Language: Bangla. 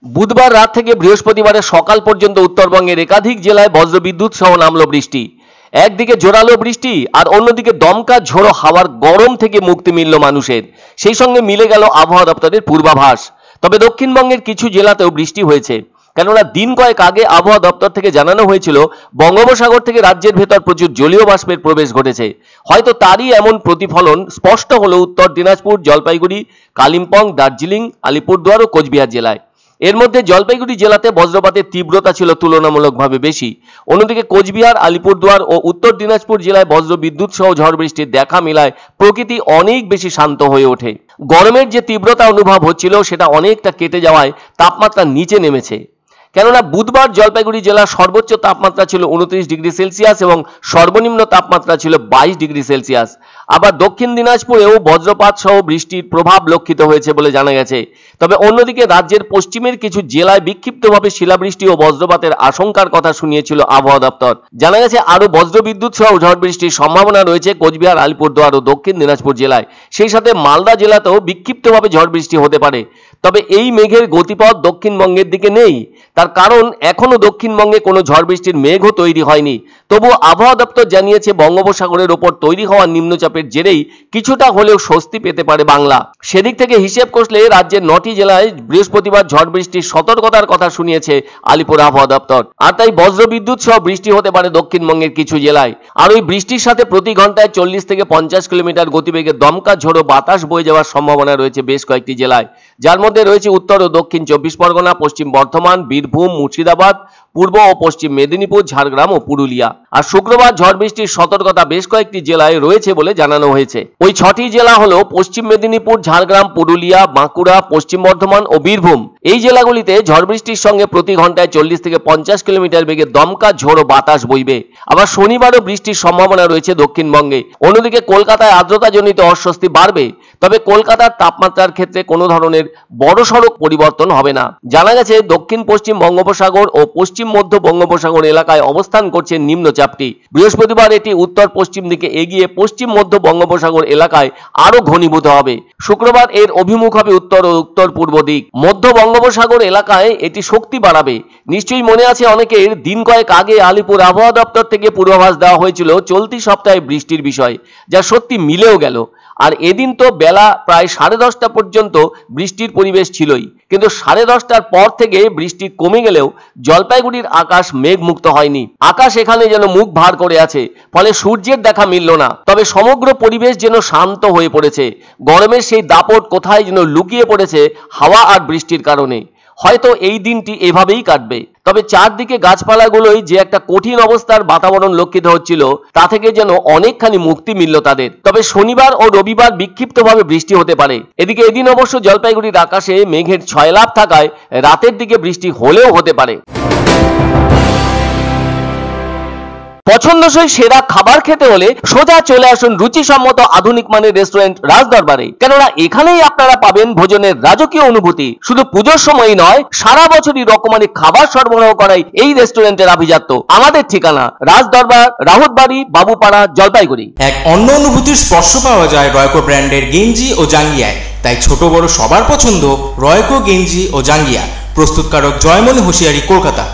বুধবার রাত থেকে বৃহস্পতিবারের সকাল পর্যন্ত উত্তরবঙ্গের একাধিক জেলায় বজ্রবিদ্যুৎ সহ নামল বৃষ্টি। একদিকে জোরালো বৃষ্টি আর অন্যদিকে দমকা ঝোড়ো হাওয়ার গরম থেকে মুক্তি মিলল মানুষের। সেই সঙ্গে মিলে গেল আবহাওয়া দপ্তরের পূর্বাভাস। তবে দক্ষিণবঙ্গের কিছু জেলাতেও বৃষ্টি হয়েছে, কেননা দিন কয়েক আগে আবহাওয়া দপ্তর থেকে জানানো হয়েছিল বঙ্গোপসাগর থেকে রাজ্যের ভেতর প্রচুর জলীয় বাষ্পের প্রবেশ ঘটেছে। হয়তো তারই এমন প্রতিফলন স্পষ্ট হলো উত্তর দিনাজপুর, জলপাইগুড়ি, কালিম্পং, দার্জিলিং, আলিপুরদুয়ার ও কোচবিহার জেলায়। এর মধ্যে জলপাইগুড়ি জেলাতে বজ্রপাতের তীব্রতা ছিল তুলনামূলকভাবে বেশি। অন্যদিকে কোচবিহার, আলিপুরদুয়ার ও উত্তর দিনাজপুর জেলায় বজ্র বিদ্যুৎ সহ ঝড় বৃষ্টির দেখা মেলায় প্রকৃতি অনেক বেশি শান্ত হয়ে ওঠে। গরমের যে তীব্রতা অনুভব হচ্ছিল সেটা অনেকটা কেটে যাওয়ায় তাপমাত্রা নিচে নেমেছে। কেননা বুধবার জলপাইগুড়ি জেলার সর্বোচ্চ তাপমাত্রা ছিল 29 ডিগ্রি সেলসিয়াস এবং সর্বনিম্ন তাপমাত্রা ছিল 22 ডিগ্রি সেলসিয়াস। আবার দক্ষিণ দিনাজপুরেও বজ্রপাত সহ বৃষ্টির প্রভাব লক্ষিত হয়েছে বলে জানা গেছে। তবে অন্যদিকে রাজ্যের পশ্চিমের কিছু জেলায় বিক্ষিপ্তভাবে শিলাবৃষ্টি ও বজ্রপাতের আশঙ্কার কথা শুনিয়েছিল আবহাওয়া দপ্তর। জানা গেছে আরও বজ্রবিদ্যুৎ সহ ঝড় বৃষ্টির সম্ভাবনা রয়েছে কোচবিহার, আলিপুরদুয়ার ও দক্ষিণ দিনাজপুর জেলায়। সেই সাথে মালদা জেলাতেও বিক্ষিপ্তভাবে ঝড় বৃষ্টি হতে পারে। তবে এই মেঘের গতিপথ দক্ষিণবঙ্গের দিকে নেই, তার কারণ এখনো দক্ষিণবঙ্গে কোনো ঝড় বৃষ্টির মেঘও তৈরি হয়নি। তবুও আবহাওয়া দপ্তর জানিয়েছে বঙ্গোপসাগরের ওপর তৈরি হওয়া নিম্নচাপের জেরেই কিছুটা হলেও স্বস্তি পেতে পারে বাংলা। সেদিক থেকে হিসেব কষলে রাজ্যের 9টি জেলায় বৃহস্পতিবার ঝড় বৃষ্টির সতর্কতার কথা শুনিয়েছে আলিপুর আবহাওয়া দপ্তর। আর তাই বজ্রবিদ্যুৎ সহ বৃষ্টি হতে পারে দক্ষিণবঙ্গের কিছু জেলায়। আর ওই বৃষ্টির সাথে প্রতি ঘন্টায় 40 থেকে 50 কিলোমিটার গতিবেগে দমকা ঝোড়ো বাতাস বয়ে যাওয়ার সম্ভাবনা রয়েছে বেশ কয়েকটি জেলায়, যার মধ্যে রয়েছে উত্তর ও দক্ষিণ 24 পরগনা, পশ্চিম বর্ধমান, বীরভূম, মুর্শিদাবাদ, পূর্ব ও পশ্চিম মেদিনীপুর, ঝাড়গ্রাম ও পুরুলিয়া। আর শুক্রবার ঝড় বৃষ্টির সতর্কতা বেশ কয়েকটি জেলায় রয়েছে বলে জানানো হয়েছে। ওই 6টি জেলা হলো পশ্চিম মেদিনীপুর, ঝাড়গ্রাম, পুরুলিয়া, বাঁকুড়া, পশ্চিম বর্ধমান ও বীরভূম। এই জেলাগুলিতে ঝড় বৃষ্টির সঙ্গে প্রতি ঘন্টায় 40 থেকে 50 কিলোমিটার বেগে দমকা ঝোড়ো বাতাস বইবে। আবার শনিবারও বৃষ্টির সম্ভাবনা রয়েছে দক্ষিণবঙ্গে। অন্যদিকে কলকাতায় আর্দ্রতাজনিত অস্বস্তি বাড়বে, তবে কলকাতার তাপমাত্রার ক্ষেত্রে কোনো ধরনের বড়সড় পরিবর্তন হবে না। জানা গেছে দক্ষিণ পশ্চিম বঙ্গোপসাগর ও পশ্চিম মধ্য বঙ্গোপসাগর এলাকায় অবস্থান করছে নিম্নচাপটি। বৃহস্পতিবার এটি উত্তর পশ্চিম দিকে এগিয়ে পশ্চিম মধ্য বঙ্গোপসাগর এলাকায় আরো ঘনীভূত হবে। শুক্রবার এর অভিমুখ হবে উত্তর ও উত্তর পূর্ব দিক। মধ্য বঙ্গোপসাগর এলাকায় এটি শক্তি বাড়াবে। নিশ্চয়ই মনে আছে অনেকের, দিন কয়েক আগে আলিপুর আবহাওয়া দপ্তর থেকে পূর্বাভাস দেওয়া হয়েছিল চলতি সপ্তাহে বৃষ্টির বিষয়, যা সত্যি মিলেও গেল। আর এদিন তো বেলা প্রায় 10:30 পর্যন্ত বৃষ্টির পরিবেশ ছিলই, কিন্তু 10:30টার পর থেকে বৃষ্টি কমে গেলেও জলপাইগুড়ির আকাশ মেঘমুক্ত হয়নি। আকাশ এখানে যেন মুখ ভার করে আছে, ফলে সূর্যের দেখা মিলল না। তবে সমগ্র পরিবেশ যেন শান্ত হয়ে পড়েছে। গরমের সেই দাপট কোথায় যেন লুকিয়ে পড়েছে হাওয়া আর বৃষ্টির কারণে। হয়তো এই দিনটি এভাবেই কাটবে। তবে চারদিকে গাছপালাগুলোই যে একটা কঠিন অবস্থার বাতাবরণ লক্ষিত হচ্ছিল, তা থেকে যেন অনেকখানি মুক্তি মিলল তাদের। তবে শনিবার ও রবিবার বিক্ষিপ্তভাবে বৃষ্টি হতে পারে। এদিকে এদিন অবশ্য জলপাইগুড়ির আকাশে মেঘের ছয়লাভ থাকায় রাতের দিকে বৃষ্টি হলেও হতে পারে। পছন্দসই সেরা খাবার খেতে হলে সোজা চলে আসুন রুচিসম্মত আধুনিক মানের রেস্টুরেন্ট রাজদরবারে। কেননা এখানেই আপনারা পাবেন ভোজনের রাজকীয় অনুভূতি। শুধু পুজোর সময়ই নয়, সারা বছরই রকমারি খাবার সরবরাহ করাই এই রেস্টুরেন্টের আভিজাত্য। আমাদের ঠিকানা রাজদরবার, রাহুতবাড়ি, বাবুপাড়া, জলপাইগুড়ি। এক অন্য অনুভূতির স্পর্শ পাওয়া যায় রয়কো ব্র্যান্ডের গেঞ্জি ও জাঙ্গিয়ায়। তাই ছোট বড় সবার পছন্দ রয়কো গেঞ্জি ও জাঙ্গিয়া। প্রস্তুতকারক জয়মনি হোশিয়ারি, কলকাতা।